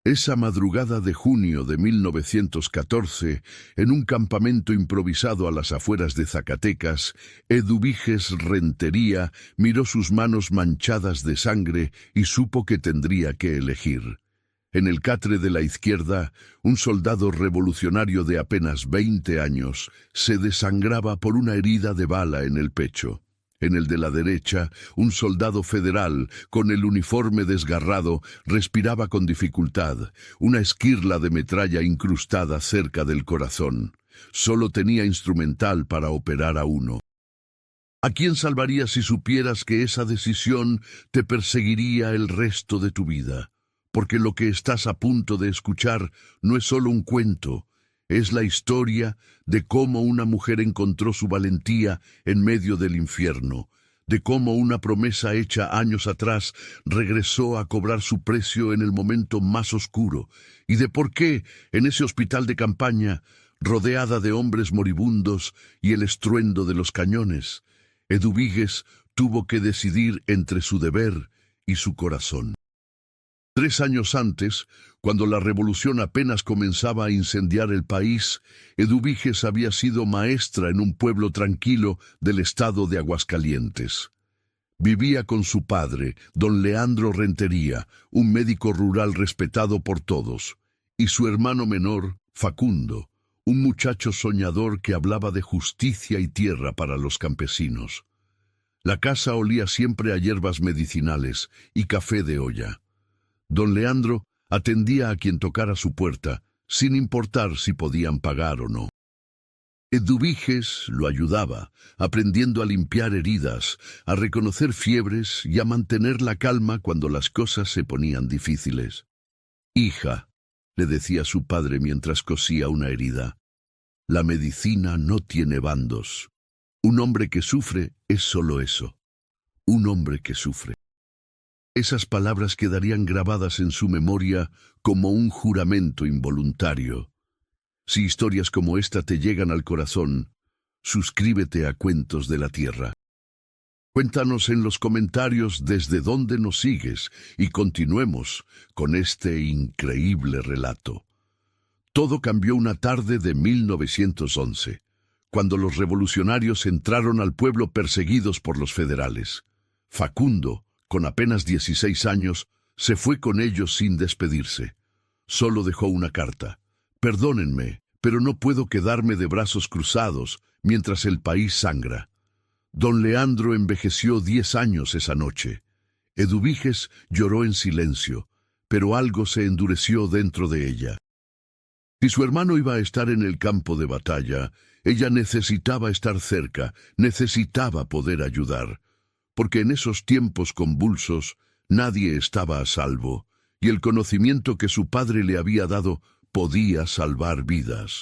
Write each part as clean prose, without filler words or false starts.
Esa madrugada de junio de 1914, en un campamento improvisado a las afueras de Zacatecas, Eduviges Rentería miró sus manos manchadas de sangre y supo que tendría que elegir. En el catre de la izquierda, un soldado revolucionario de apenas 20 años se desangraba por una herida de bala en el pecho. En el de la derecha, un soldado federal, con el uniforme desgarrado, respiraba con dificultad, una esquirla de metralla incrustada cerca del corazón. Solo tenía instrumental para operar a uno. ¿A quién salvarías si supieras que esa decisión te perseguiría el resto de tu vida? Porque lo que estás a punto de escuchar no es solo un cuento, es la historia de cómo una mujer encontró su valentía en medio del infierno, de cómo una promesa hecha años atrás regresó a cobrar su precio en el momento más oscuro, y de por qué, en ese hospital de campaña, rodeada de hombres moribundos y el estruendo de los cañones, Eduviges tuvo que decidir entre su deber y su corazón. 3 años antes, cuando la revolución apenas comenzaba a incendiar el país, Eduviges había sido maestra en un pueblo tranquilo del estado de Aguascalientes. Vivía con su padre, don Leandro Rentería, un médico rural respetado por todos, y su hermano menor, Facundo, un muchacho soñador que hablaba de justicia y tierra para los campesinos. La casa olía siempre a hierbas medicinales y café de olla. Don Leandro atendía a quien tocara su puerta, sin importar si podían pagar o no. Eduviges lo ayudaba, aprendiendo a limpiar heridas, a reconocer fiebres y a mantener la calma cuando las cosas se ponían difíciles. «Hija», le decía su padre mientras cosía una herida, «la medicina no tiene bandos. Un hombre que sufre es solo eso, un hombre que sufre». Esas palabras quedarían grabadas en su memoria como un juramento involuntario. Si historias como esta te llegan al corazón, suscríbete a Cuentos de la Tierra. Cuéntanos en los comentarios desde dónde nos sigues y continuemos con este increíble relato. Todo cambió una tarde de 1911, cuando los revolucionarios entraron al pueblo perseguidos por los federales. Facundo, con apenas 16 años, se fue con ellos sin despedirse. Solo dejó una carta. «Perdónenme, pero no puedo quedarme de brazos cruzados mientras el país sangra». Don Leandro envejeció 10 años esa noche. Eduviges lloró en silencio, pero algo se endureció dentro de ella. Si su hermano iba a estar en el campo de batalla, ella necesitaba estar cerca, necesitaba poder ayudar. Porque en esos tiempos convulsos nadie estaba a salvo, y el conocimiento que su padre le había dado podía salvar vidas.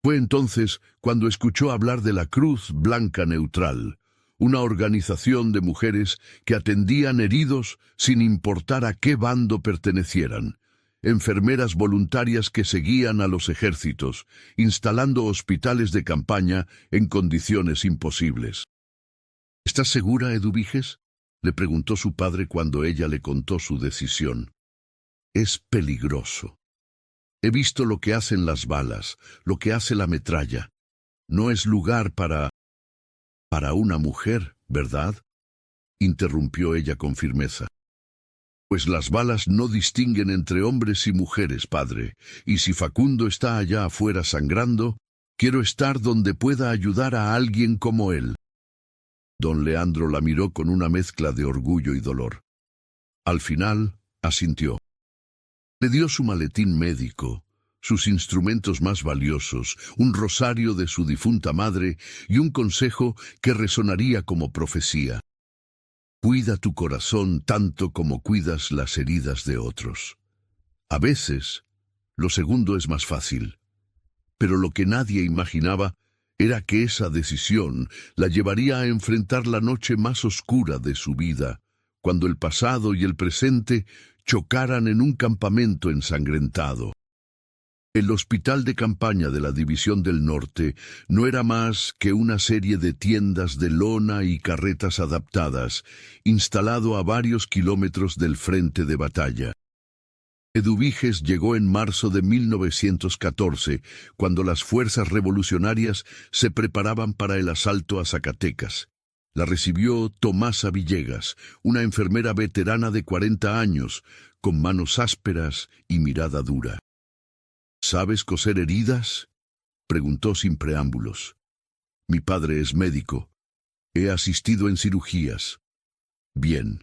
Fue entonces cuando escuchó hablar de la Cruz Blanca Neutral, una organización de mujeres que atendían heridos sin importar a qué bando pertenecieran, enfermeras voluntarias que seguían a los ejércitos, instalando hospitales de campaña en condiciones imposibles. «¿Estás segura, Eduviges?», le preguntó su padre cuando ella le contó su decisión. «Es peligroso. He visto lo que hacen las balas, lo que hace la metralla. No es lugar para una mujer, ¿verdad?», interrumpió ella con firmeza. «Pues las balas no distinguen entre hombres y mujeres, padre, y si Facundo está allá afuera sangrando, quiero estar donde pueda ayudar a alguien como él». Don Leandro la miró con una mezcla de orgullo y dolor. Al final, asintió. Le dio su maletín médico, sus instrumentos más valiosos, un rosario de su difunta madre y un consejo que resonaría como profecía. «Cuida tu corazón tanto como cuidas las heridas de otros». A veces, lo segundo es más fácil, pero lo que nadie imaginaba era que esa decisión la llevaría a enfrentar la noche más oscura de su vida, cuando el pasado y el presente chocaran en un campamento ensangrentado. El hospital de campaña de la División del Norte no era más que una serie de tiendas de lona y carretas adaptadas, instalado a varios kilómetros del frente de batalla. Eduviges llegó en marzo de 1914, cuando las fuerzas revolucionarias se preparaban para el asalto a Zacatecas. La recibió Tomasa Villegas, una enfermera veterana de 40 años, con manos ásperas y mirada dura. ¿Sabes coser heridas?, preguntó sin preámbulos. Mi padre es médico. He asistido en cirugías. Bien.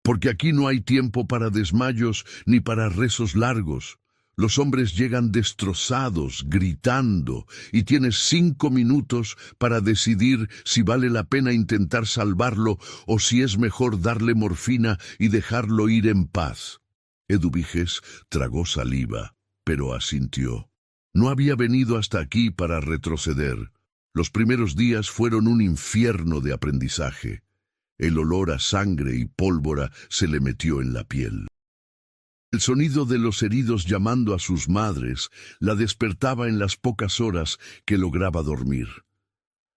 Porque aquí no hay tiempo para desmayos ni para rezos largos. Los hombres llegan destrozados, gritando, y tienes 5 minutos para decidir si vale la pena intentar salvarlo o si es mejor darle morfina y dejarlo ir en paz. Eduviges tragó saliva, pero asintió. No había venido hasta aquí para retroceder. Los primeros días fueron un infierno de aprendizaje. El olor a sangre y pólvora se le metió en la piel. El sonido de los heridos llamando a sus madres la despertaba en las pocas horas que lograba dormir.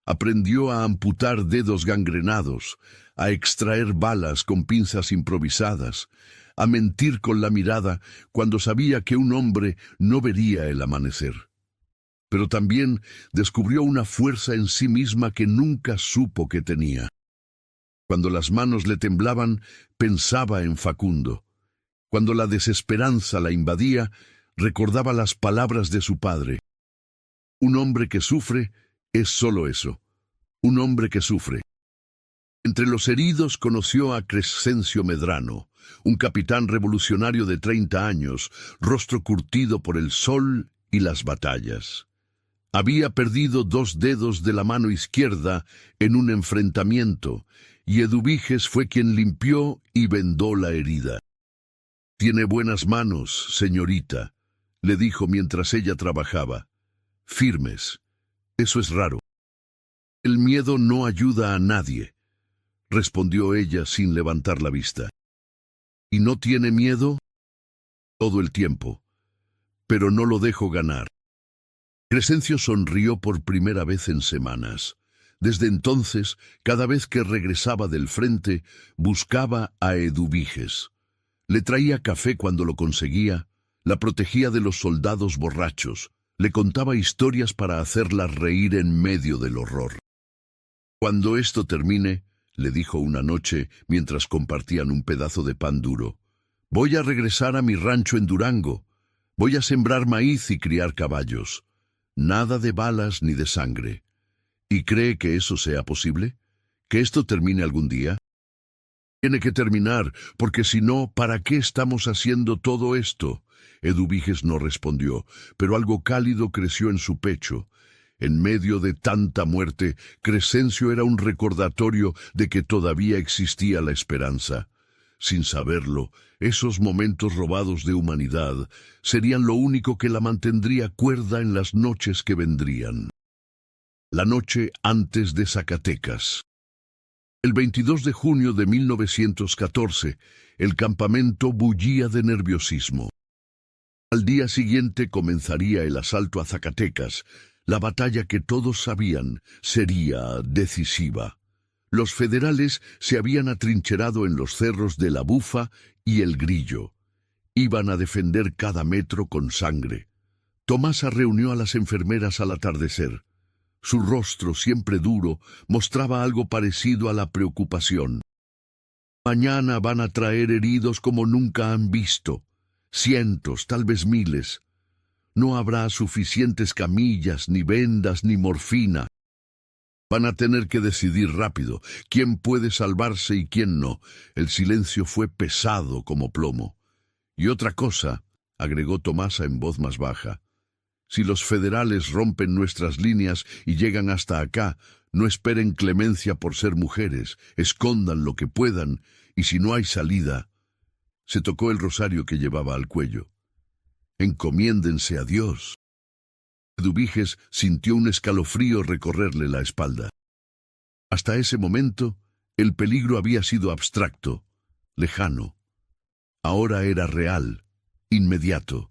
Aprendió a amputar dedos gangrenados, a extraer balas con pinzas improvisadas, a mentir con la mirada cuando sabía que un hombre no vería el amanecer. Pero también descubrió una fuerza en sí misma que nunca supo que tenía. Cuando las manos le temblaban, pensaba en Facundo. Cuando la desesperanza la invadía, recordaba las palabras de su padre. Un hombre que sufre es solo eso, un hombre que sufre. Entre los heridos conoció a Crescencio Medrano, un capitán revolucionario de 30 años, rostro curtido por el sol y las batallas. Había perdido 2 dedos de la mano izquierda en un enfrentamiento, y Eduviges fue quien limpió y vendó la herida. «Tiene buenas manos, señorita», le dijo mientras ella trabajaba. «Firmes. Eso es raro». «El miedo no ayuda a nadie», respondió ella sin levantar la vista. «¿Y no tiene miedo?» «Todo el tiempo. Pero no lo dejo ganar». Crescencio sonrió por primera vez en semanas. Desde entonces, cada vez que regresaba del frente, buscaba a Eduviges. Le traía café cuando lo conseguía, la protegía de los soldados borrachos, le contaba historias para hacerla reír en medio del horror. «Cuando esto termine», le dijo una noche mientras compartían un pedazo de pan duro, «voy a regresar a mi rancho en Durango. Voy a sembrar maíz y criar caballos. Nada de balas ni de sangre. ¿Y cree que eso sea posible? ¿Que esto termine algún día?» «Tiene que terminar, porque si no, ¿para qué estamos haciendo todo esto?». Eduviges no respondió, pero algo cálido creció en su pecho. En medio de tanta muerte, Crescencio era un recordatorio de que todavía existía la esperanza. Sin saberlo, esos momentos robados de humanidad serían lo único que la mantendría cuerda en las noches que vendrían. La noche antes de Zacatecas. El 22 de junio de 1914, el campamento bullía de nerviosismo. Al día siguiente comenzaría el asalto a Zacatecas. La batalla que todos sabían sería decisiva. Los federales se habían atrincherado en los cerros de La Bufa y El Grillo. Iban a defender cada metro con sangre. Tomasa reunió a las enfermeras al atardecer. Su rostro, siempre duro, mostraba algo parecido a la preocupación. «Mañana van a traer heridos como nunca han visto. Cientos, tal vez miles. No habrá suficientes camillas, ni vendas, ni morfina. Van a tener que decidir rápido quién puede salvarse y quién no». El silencio fue pesado como plomo. «Y otra cosa», agregó Tomasa en voz más baja, «si los federales rompen nuestras líneas y llegan hasta acá, no esperen clemencia por ser mujeres, escondan lo que puedan, y si no hay salida». Se tocó el rosario que llevaba al cuello. «Encomiéndense a Dios». Eduviges sintió un escalofrío recorrerle la espalda. Hasta ese momento, el peligro había sido abstracto, lejano. Ahora era real, inmediato.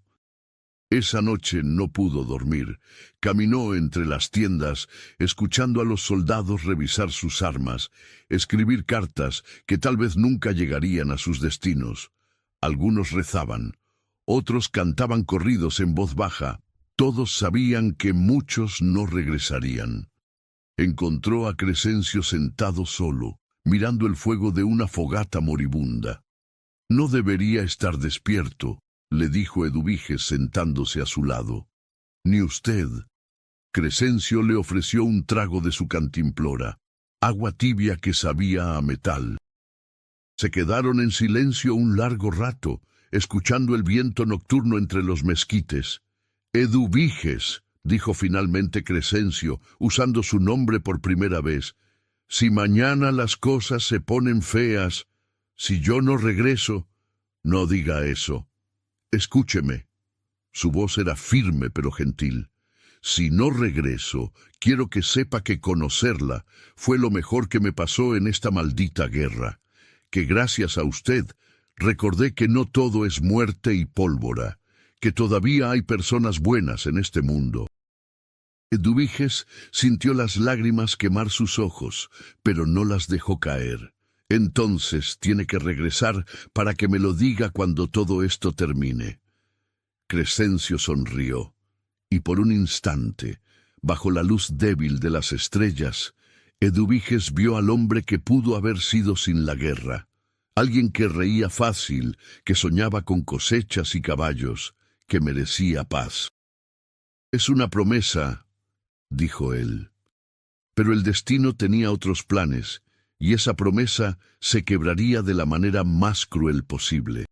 Esa noche no pudo dormir. Caminó entre las tiendas, escuchando a los soldados revisar sus armas, escribir cartas que tal vez nunca llegarían a sus destinos. Algunos rezaban, otros cantaban corridos en voz baja. Todos sabían que muchos no regresarían. Encontró a Crescencio sentado solo, mirando el fuego de una fogata moribunda. «No debería estar despierto», le dijo Eduviges sentándose a su lado. «Ni usted». Crescencio le ofreció un trago de su cantimplora, agua tibia que sabía a metal. Se quedaron en silencio un largo rato, escuchando el viento nocturno entre los mezquites. «Eduviges», dijo finalmente Crescencio, usando su nombre por primera vez, «si mañana las cosas se ponen feas, si yo no regreso, no diga eso. Escúcheme». Su voz era firme pero gentil. «Si no regreso, quiero que sepa que conocerla fue lo mejor que me pasó en esta maldita guerra, que gracias a usted recordé que no todo es muerte y pólvora, que todavía hay personas buenas en este mundo». Eduviges sintió las lágrimas quemar sus ojos, pero no las dejó caer. «Entonces tiene que regresar para que me lo diga cuando todo esto termine». Crescencio sonrió, y por un instante, bajo la luz débil de las estrellas, Eduviges vio al hombre que pudo haber sido sin la guerra. Alguien que reía fácil, que soñaba con cosechas y caballos, que merecía paz. «Es una promesa», dijo él. Pero el destino tenía otros planes, y esa promesa se quebraría de la manera más cruel posible.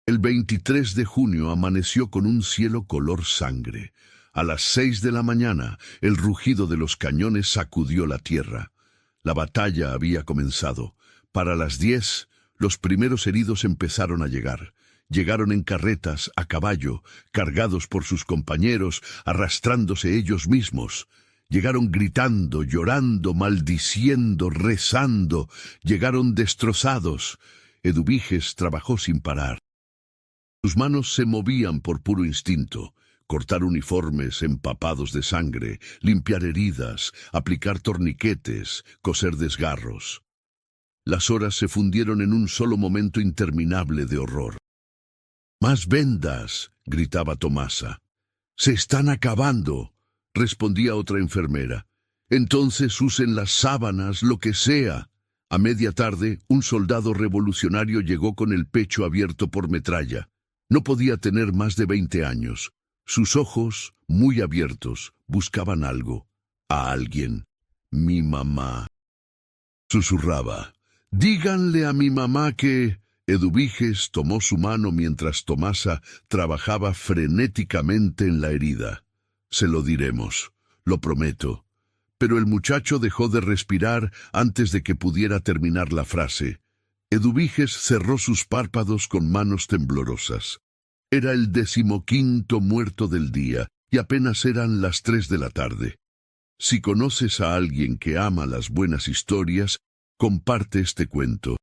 El 23 de junio amaneció con un cielo color sangre. A las 6 de la mañana, el rugido de los cañones sacudió la tierra. La batalla había comenzado. Para las 10, los primeros heridos empezaron a llegar. Llegaron en carretas, a caballo, cargados por sus compañeros, arrastrándose ellos mismos. Llegaron gritando, llorando, maldiciendo, rezando. Llegaron destrozados. Eduviges trabajó sin parar. Sus manos se movían por puro instinto. Cortar uniformes empapados de sangre, limpiar heridas, aplicar torniquetes, coser desgarros. Las horas se fundieron en un solo momento interminable de horror. «¡Más vendas!», gritaba Tomasa. «¡Se están acabando!», respondía otra enfermera. «Entonces usen las sábanas, lo que sea». A media tarde, un soldado revolucionario llegó con el pecho abierto por metralla. No podía tener más de 20 años. Sus ojos, muy abiertos, buscaban algo, a alguien. «Mi mamá», susurraba. «Díganle a mi mamá que...». Eduviges tomó su mano mientras Tomasa trabajaba frenéticamente en la herida. «Se lo diremos, lo prometo». Pero el muchacho dejó de respirar antes de que pudiera terminar la frase. Eduviges cerró sus párpados con manos temblorosas. Era el 15º muerto del día, y apenas eran las 3 de la tarde. Si conoces a alguien que ama las buenas historias, comparte este cuento.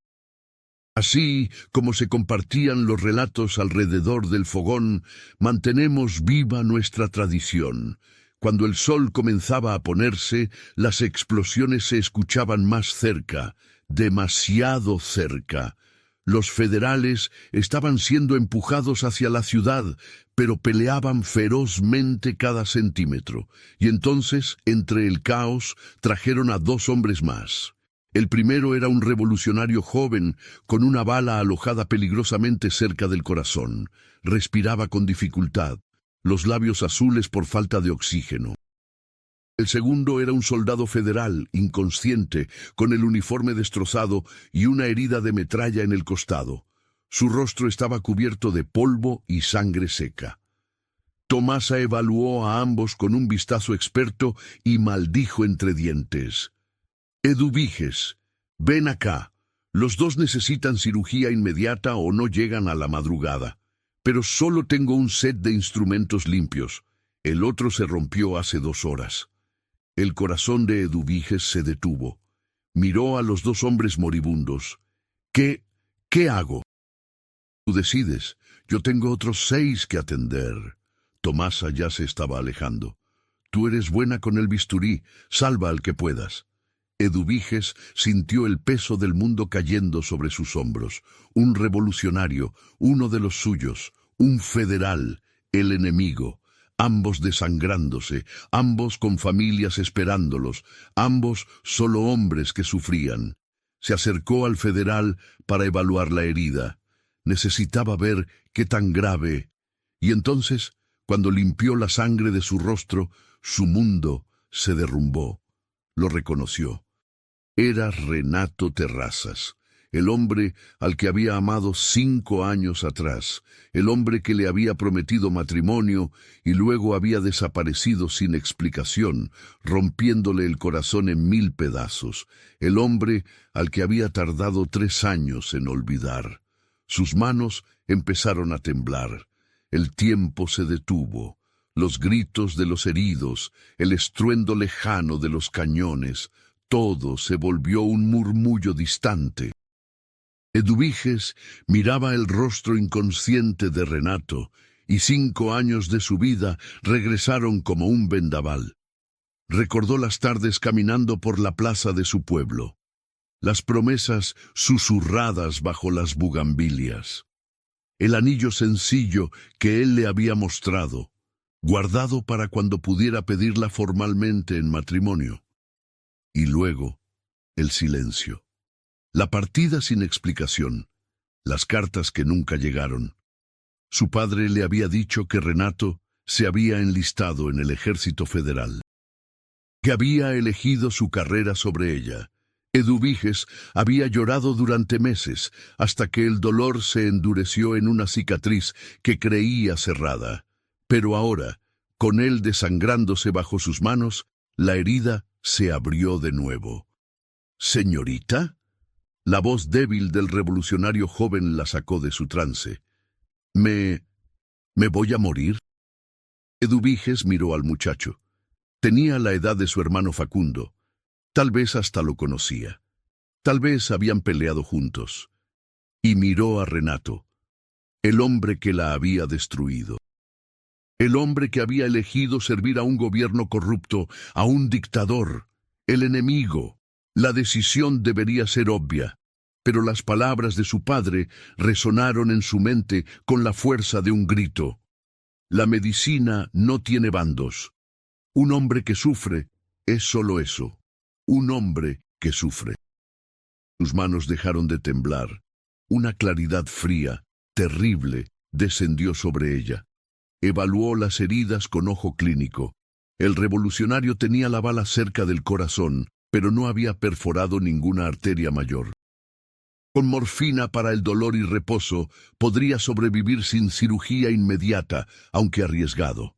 Así como se compartían los relatos alrededor del fogón, mantenemos viva nuestra tradición. Cuando el sol comenzaba a ponerse, las explosiones se escuchaban más cerca, demasiado cerca. Los federales estaban siendo empujados hacia la ciudad, pero peleaban ferozmente cada centímetro. Y entonces, entre el caos, trajeron a 2 hombres más. El primero era un revolucionario joven, con una bala alojada peligrosamente cerca del corazón. Respiraba con dificultad, los labios azules por falta de oxígeno. El segundo era un soldado federal, inconsciente, con el uniforme destrozado y una herida de metralla en el costado. Su rostro estaba cubierto de polvo y sangre seca. Tomasa evaluó a ambos con un vistazo experto y maldijo entre dientes. «Eduviges, ven acá. Los 2 necesitan cirugía inmediata o no llegan a la madrugada. Pero solo tengo un set de instrumentos limpios. El otro se rompió hace 2 horas». El corazón de Eduviges se detuvo. Miró a los 2 hombres moribundos. ¿Qué hago? Tú decides. Yo tengo otros 6 que atender. Tomasa ya se estaba alejando. Tú eres buena con el bisturí. Salva al que puedas. Eduviges sintió el peso del mundo cayendo sobre sus hombros. Un revolucionario, uno de los suyos, un federal, el enemigo, ambos desangrándose, ambos con familias esperándolos, ambos solo hombres que sufrían. Se acercó al federal para evaluar la herida. Necesitaba ver qué tan grave. Y entonces, cuando limpió la sangre de su rostro, su mundo se derrumbó. Lo reconoció. Era Renato Terrazas, el hombre al que había amado 5 años atrás, el hombre que le había prometido matrimonio y luego había desaparecido sin explicación, rompiéndole el corazón en 1000 pedazos, el hombre al que había tardado 3 años en olvidar. Sus manos empezaron a temblar. El tiempo se detuvo. Los gritos de los heridos, el estruendo lejano de los cañones, todo se volvió un murmullo distante. Eduviges miraba el rostro inconsciente de Renato, y 5 años de su vida regresaron como un vendaval. Recordó las tardes caminando por la plaza de su pueblo, las promesas susurradas bajo las bugambilias, el anillo sencillo que él le había mostrado, guardado para cuando pudiera pedirla formalmente en matrimonio. Y luego, el silencio. La partida sin explicación. Las cartas que nunca llegaron. Su padre le había dicho que Renato se había enlistado en el ejército federal, que había elegido su carrera sobre ella. Eduviges había llorado durante meses, hasta que el dolor se endureció en una cicatriz que creía cerrada. Pero ahora, con él desangrándose bajo sus manos, la herida se abrió de nuevo. «¿Señorita?» La voz débil del revolucionario joven la sacó de su trance. ¿Me voy a morir?» Eduviges miró al muchacho. Tenía la edad de su hermano Facundo. Tal vez hasta lo conocía. Tal vez habían peleado juntos. Y miró a Renato, el hombre que la había destruido. El hombre que había elegido servir a un gobierno corrupto, a un dictador, el enemigo. La decisión debería ser obvia, pero las palabras de su padre resonaron en su mente con la fuerza de un grito. La medicina no tiene bandos. Un hombre que sufre es solo eso, un hombre que sufre. Sus manos dejaron de temblar. Una claridad fría, terrible, descendió sobre ella. Evaluó las heridas con ojo clínico. El revolucionario tenía la bala cerca del corazón, pero no había perforado ninguna arteria mayor. Con morfina para el dolor y reposo, podría sobrevivir sin cirugía inmediata, aunque arriesgado.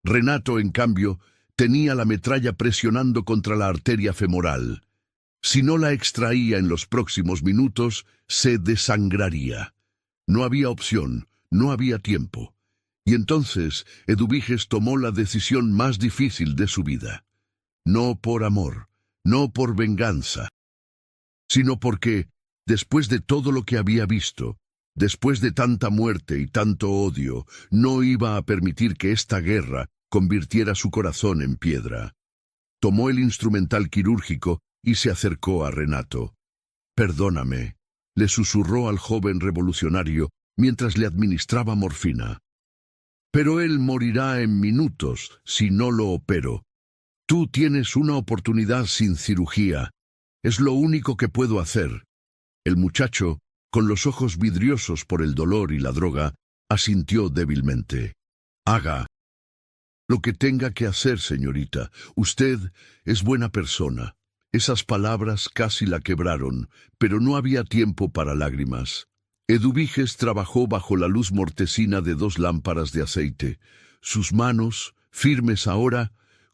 Renato, en cambio, tenía la metralla presionando contra la arteria femoral. Si no la extraía en los próximos minutos, se desangraría. No había opción, no había tiempo. Y entonces Eduviges tomó la decisión más difícil de su vida. No por amor, no por venganza, sino porque, después de todo lo que había visto, después de tanta muerte y tanto odio, no iba a permitir que esta guerra convirtiera su corazón en piedra. Tomó el instrumental quirúrgico y se acercó a Renato. «Perdóname», le susurró al joven revolucionario mientras le administraba morfina. «Pero él morirá en minutos si no lo opero. Tú tienes una oportunidad sin cirugía. Es lo único que puedo hacer». El muchacho, con los ojos vidriosos por el dolor y la droga, asintió débilmente. «Haga lo que tenga que hacer, señorita. Usted es buena persona». Esas palabras casi la quebraron, pero no había tiempo para lágrimas. Eduviges trabajó bajo la luz mortecina de 2 lámparas de aceite. Sus manos, firmes ahora,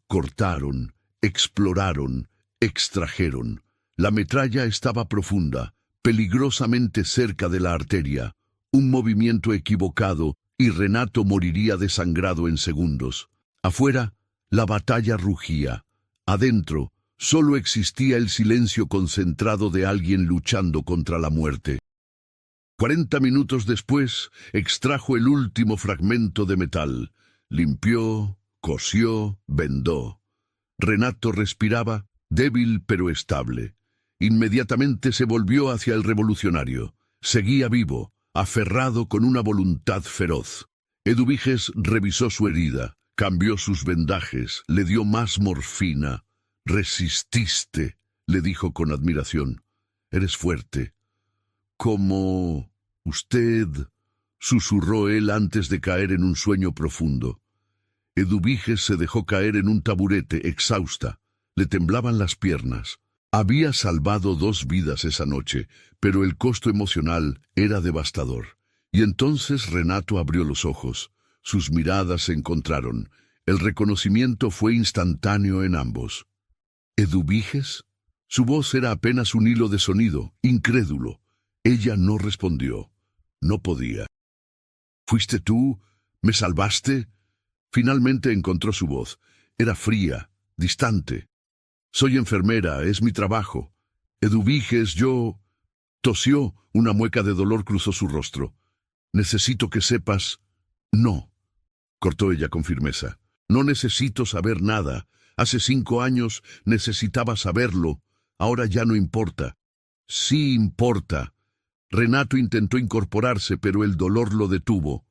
cortaron, exploraron, extrajeron. La metralla estaba profunda, peligrosamente cerca de la arteria. Un movimiento equivocado y Renato moriría desangrado en segundos. Afuera, la batalla rugía. Adentro, solo existía el silencio concentrado de alguien luchando contra la muerte. 40 minutos después, extrajo el último fragmento de metal. Limpió, cosió, vendó. Renato respiraba, débil pero estable. Inmediatamente se volvió hacia el revolucionario. Seguía vivo, aferrado con una voluntad feroz. Eduviges revisó su herida, cambió sus vendajes, le dio más morfina. «Resististe», le dijo con admiración. «Eres fuerte». «¿Cómo usted?», susurró él antes de caer en un sueño profundo. Eduviges se dejó caer en un taburete, exhausta. Le temblaban las piernas. Había salvado 2 vidas esa noche, pero el costo emocional era devastador. Y entonces Renato abrió los ojos. Sus miradas se encontraron. El reconocimiento fue instantáneo en ambos. «¿Eduviges?». Su voz era apenas un hilo de sonido, incrédulo. Ella no respondió. No podía. «¿Fuiste tú? ¿Me salvaste?». Finalmente encontró su voz. Era fría, distante. «Soy enfermera, es mi trabajo». «Eduviges, yo...». Tosió, una mueca de dolor cruzó su rostro. «Necesito que sepas...». «No», cortó ella con firmeza. «No necesito saber nada. Hace 5 años necesitaba saberlo. Ahora ya no importa». «Sí importa». Renato intentó incorporarse, pero el dolor lo detuvo.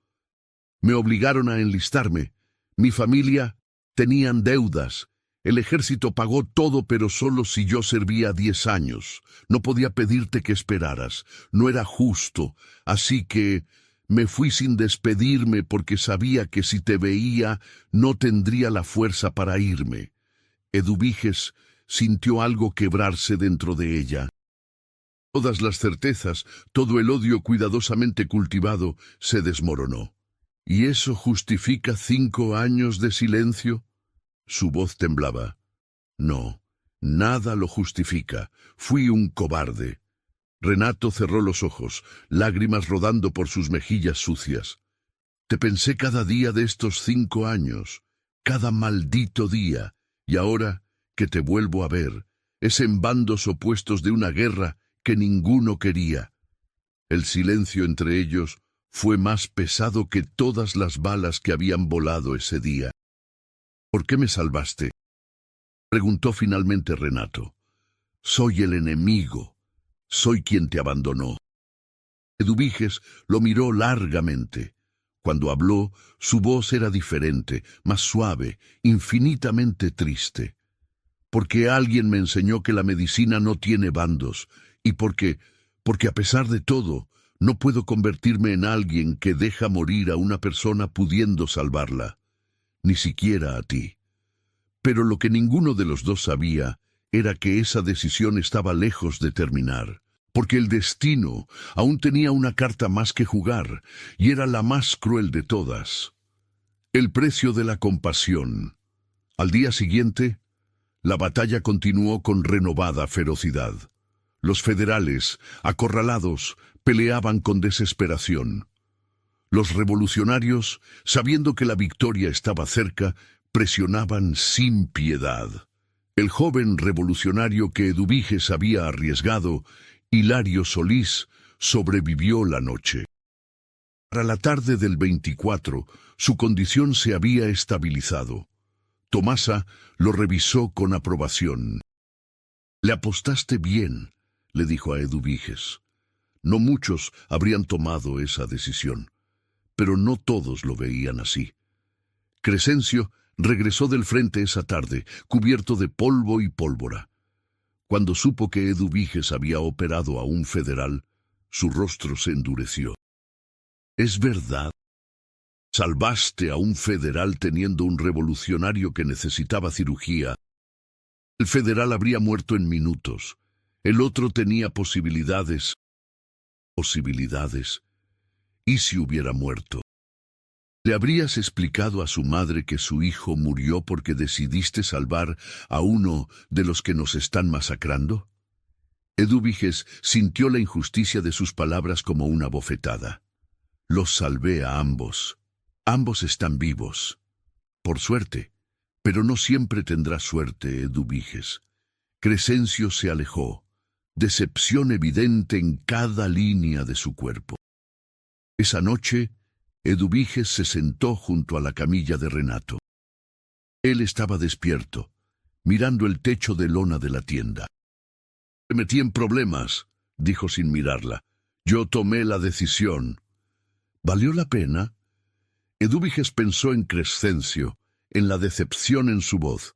«Me obligaron a enlistarme. Mi familia tenían deudas. El ejército pagó todo, pero solo si yo servía 10 años. No podía pedirte que esperaras. No era justo. Así que me fui sin despedirme porque sabía que si te veía no tendría la fuerza para irme». Eduviges sintió algo quebrarse dentro de ella. Todas las certezas, todo el odio cuidadosamente cultivado, se desmoronó. «¿Y eso justifica 5 años de silencio?». Su voz temblaba. «No, nada lo justifica. Fui un cobarde». Renato cerró los ojos, lágrimas rodando por sus mejillas sucias. «Te pensé cada día de estos 5 años, cada maldito día, y ahora que te vuelvo a ver, es en bandos opuestos de una guerra que ninguno quería». El silencio entre ellos fue más pesado que todas las balas que habían volado ese día. «¿Por qué me salvaste?», preguntó finalmente Renato. «Soy el enemigo. Soy quien te abandonó». Eduviges lo miró largamente. Cuando habló, su voz era diferente, más suave, infinitamente triste. «Porque alguien me enseñó que la medicina no tiene bandos, y porque a pesar de todo, no puedo convertirme en alguien que deja morir a una persona pudiendo salvarla, ni siquiera a ti». Pero lo que ninguno de los dos sabía era que esa decisión estaba lejos de terminar, porque el destino aún tenía una carta más que jugar, y era la más cruel de todas. El precio de la compasión. Al día siguiente, la batalla continuó con renovada ferocidad. Los federales, acorralados, peleaban con desesperación. Los revolucionarios, sabiendo que la victoria estaba cerca, presionaban sin piedad. El joven revolucionario que Eduviges había arriesgado, Hilario Solís, sobrevivió la noche. Para la tarde del 24, su condición se había estabilizado. Tomasa lo revisó con aprobación. «Le apostaste bien», le dijo a Eduviges. No muchos habrían tomado esa decisión, pero no todos lo veían así. Crescencio regresó del frente esa tarde, cubierto de polvo y pólvora. Cuando supo que Eduviges había operado a un federal, su rostro se endureció. «¿Es verdad? ¿Salvaste a un federal teniendo un revolucionario que necesitaba cirugía? El federal habría muerto en minutos. El otro tenía posibilidades. ¿Y si hubiera muerto? ¿Le habrías explicado a su madre que su hijo murió porque decidiste salvar a uno de los que nos están masacrando?» Eduviges sintió la injusticia de sus palabras como una bofetada. «Los salvé a ambos. Ambos están vivos. Por suerte. Pero no siempre tendrá suerte, Eduviges». Crescencio se alejó, decepción evidente en cada línea de su cuerpo. Esa noche, Eduviges se sentó junto a la camilla de Renato. Él estaba despierto, mirando el techo de lona de la tienda. «Me metí en problemas», dijo sin mirarla. Yo tomé la decisión. ¿Valió la pena? Edúbiges pensó en Crescencio, en la decepción en su voz.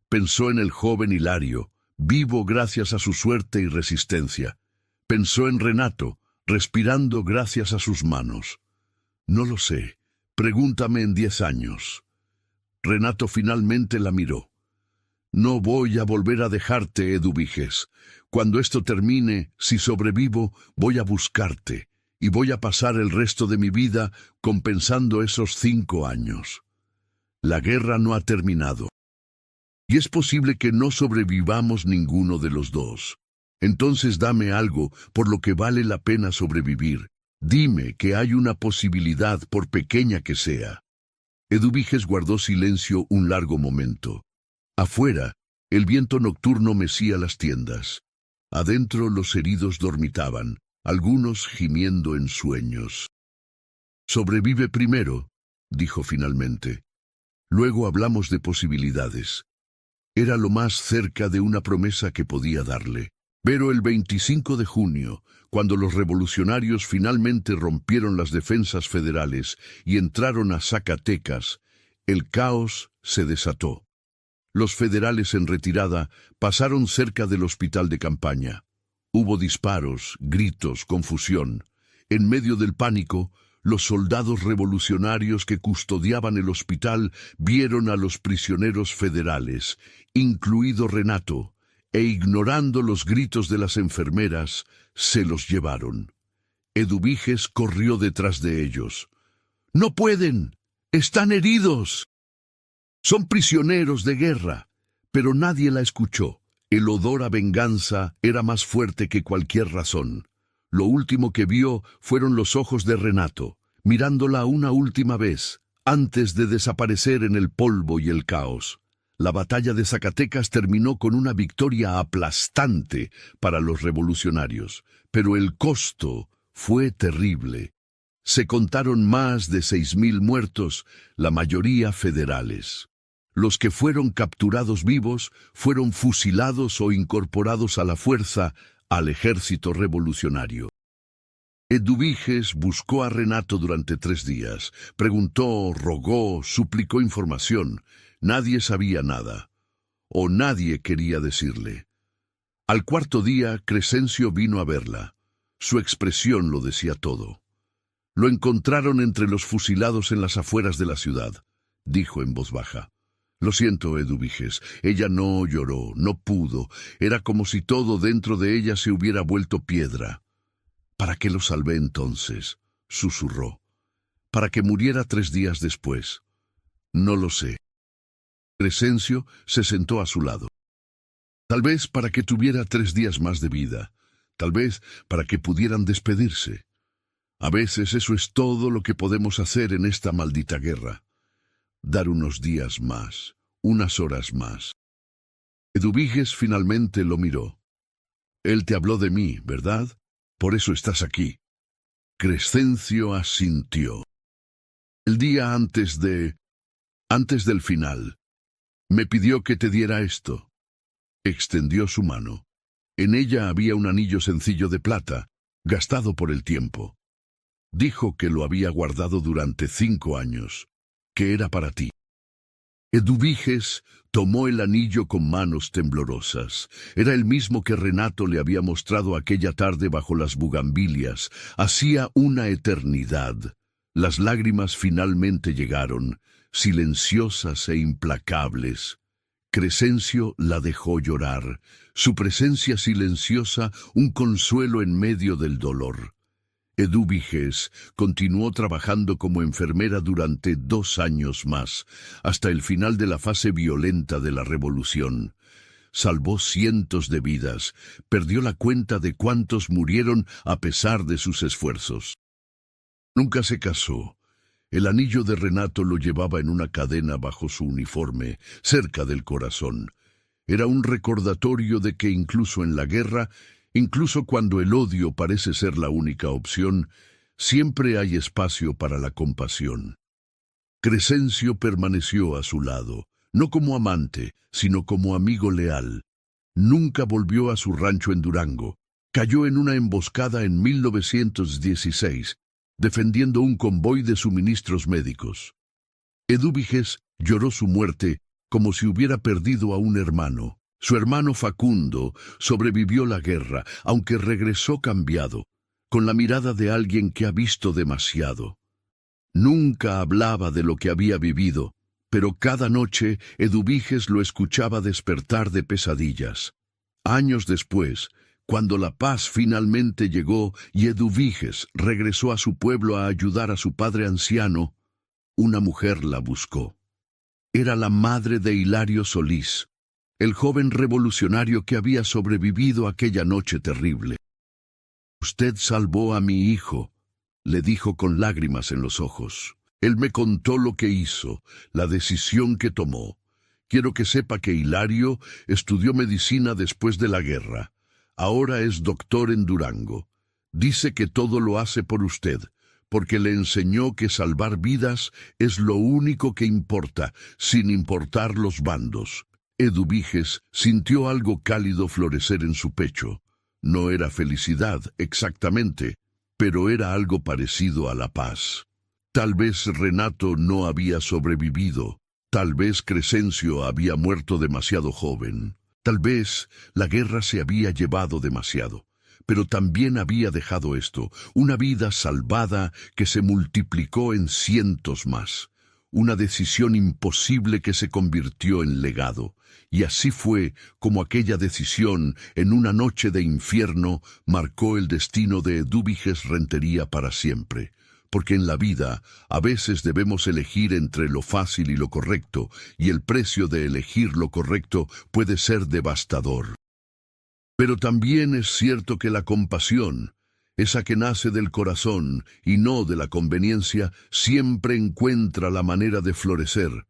Pensó en el joven Hilario, vivo gracias a su suerte y resistencia. Pensó en Renato, respirando gracias a sus manos. No lo sé. Pregúntame en 10 años. Renato finalmente la miró. No voy a volver a dejarte, Edúbiges. Cuando esto termine, si sobrevivo, voy a buscarte, y voy a pasar el resto de mi vida compensando esos 5 años. La guerra no ha terminado. Y es posible que no sobrevivamos ninguno de los dos. Entonces dame algo por lo que vale la pena sobrevivir. Dime que hay una posibilidad, por pequeña que sea. Edúbiges guardó silencio un largo momento. Afuera, el viento nocturno mecía las tiendas. Adentro los heridos dormitaban, algunos gimiendo en sueños. «Sobrevive primero», dijo finalmente. «Luego hablamos de posibilidades». Era lo más cerca de una promesa que podía darle. Pero el 25 de junio, cuando los revolucionarios finalmente rompieron las defensas federales y entraron a Zacatecas, el caos se desató. Los federales en retirada pasaron cerca del hospital de campaña. Hubo disparos, gritos, confusión. En medio del pánico, los soldados revolucionarios que custodiaban el hospital vieron a los prisioneros federales, incluido Renato, e ignorando los gritos de las enfermeras, se los llevaron. Edúbiges corrió detrás de ellos. «¡No pueden! ¡Están heridos!». «Son prisioneros de guerra», pero nadie la escuchó. El odor a venganza era más fuerte que cualquier razón. Lo último que vio fueron los ojos de Renato, mirándola una última vez, antes de desaparecer en el polvo y el caos. La batalla de Zacatecas terminó con una victoria aplastante para los revolucionarios, pero el costo fue terrible. Se contaron más de 6.000 muertos, la mayoría federales. Los que fueron capturados vivos fueron fusilados o incorporados a la fuerza al ejército revolucionario. Edúbiges buscó a Renato durante 3 días. Preguntó, rogó, suplicó información. Nadie sabía nada, o nadie quería decirle. Al 4.º día, Crescencio vino a verla. Su expresión lo decía todo. «Lo encontraron entre los fusilados en las afueras de la ciudad», dijo en voz baja. «Lo siento, Edúbiges». Ella no lloró, no pudo. Era como si todo dentro de ella se hubiera vuelto piedra. «¿Para qué lo salvé entonces?», susurró. «¿Para que muriera 3 días después?». «No lo sé». Crescencio se sentó a su lado. «Tal vez para que tuviera 3 días más de vida. Tal vez para que pudieran despedirse. A veces eso es todo lo que podemos hacer en esta maldita guerra. Dar unos días más, unas horas más». Edúbiges finalmente lo miró. «Él te habló de mí, ¿verdad? Por eso estás aquí». Crescencio asintió. «El día antes del final, me pidió que te diera esto». Extendió su mano. En ella había un anillo sencillo de plata, gastado por el tiempo. Dijo que lo había guardado durante 5 años, que era para ti. Edúbiges tomó el anillo con manos temblorosas. Era el mismo que Renato le había mostrado aquella tarde bajo las bugambilias. Hacía una eternidad. Las lágrimas finalmente llegaron, silenciosas e implacables. Crescencio la dejó llorar, su presencia silenciosa un consuelo en medio del dolor. Edúbiges continuó trabajando como enfermera durante 2 años más, hasta el final de la fase violenta de la revolución. Salvó cientos de vidas, perdió la cuenta de cuántos murieron a pesar de sus esfuerzos. Nunca se casó. El anillo de Renato lo llevaba en una cadena bajo su uniforme, cerca del corazón. Era un recordatorio de que incluso en la guerra, incluso cuando el odio parece ser la única opción, siempre hay espacio para la compasión. Crescencio permaneció a su lado, no como amante, sino como amigo leal. Nunca volvió a su rancho en Durango. Cayó en una emboscada en 1916, defendiendo un convoy de suministros médicos. Edúbiges lloró su muerte como si hubiera perdido a un hermano. Su hermano Facundo sobrevivió la guerra, aunque regresó cambiado, con la mirada de alguien que ha visto demasiado. Nunca hablaba de lo que había vivido, pero cada noche Edúbiges lo escuchaba despertar de pesadillas. Años después, cuando la paz finalmente llegó y Edúbiges regresó a su pueblo a ayudar a su padre anciano, una mujer la buscó. Era la madre de Hilario Solís, el joven revolucionario que había sobrevivido aquella noche terrible. «Usted salvó a mi hijo», le dijo con lágrimas en los ojos. «Él me contó lo que hizo, la decisión que tomó. Quiero que sepa que Hilario estudió medicina después de la guerra. Ahora es doctor en Durango. Dice que todo lo hace por usted, porque le enseñó que salvar vidas es lo único que importa, sin importar los bandos». Edúbiges sintió algo cálido florecer en su pecho. No era felicidad, exactamente, pero era algo parecido a la paz. Tal vez Renato no había sobrevivido. Tal vez Crescencio había muerto demasiado joven. Tal vez la guerra se había llevado demasiado. Pero también había dejado esto, una vida salvada que se multiplicó en cientos más. Una decisión imposible que se convirtió en legado. Y así fue como aquella decisión, en una noche de infierno, marcó el destino de Edúbiges Rentería para siempre. Porque en la vida, a veces debemos elegir entre lo fácil y lo correcto, y el precio de elegir lo correcto puede ser devastador. Pero también es cierto que la compasión, esa que nace del corazón y no de la conveniencia, siempre encuentra la manera de florecer,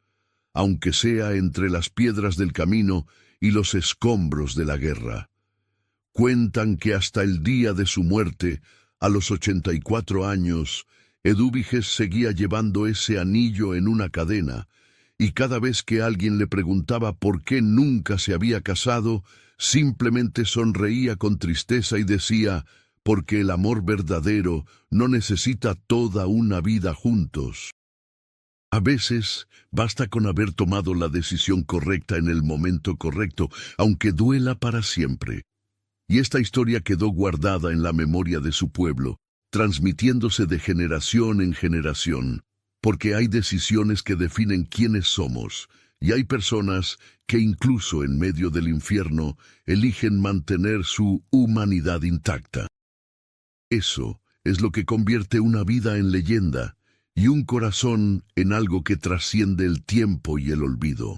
aunque sea entre las piedras del camino y los escombros de la guerra. Cuentan que hasta el día de su muerte, a los 84 años, Edúbiges seguía llevando ese anillo en una cadena, y cada vez que alguien le preguntaba por qué nunca se había casado, simplemente sonreía con tristeza y decía: «Porque el amor verdadero no necesita toda una vida juntos». A veces basta con haber tomado la decisión correcta en el momento correcto, aunque duela para siempre. Y esta historia quedó guardada en la memoria de su pueblo, transmitiéndose de generación en generación, porque hay decisiones que definen quiénes somos, y hay personas que incluso en medio del infierno eligen mantener su humanidad intacta. Eso es lo que convierte una vida en leyenda y un corazón en algo que trasciende el tiempo y el olvido.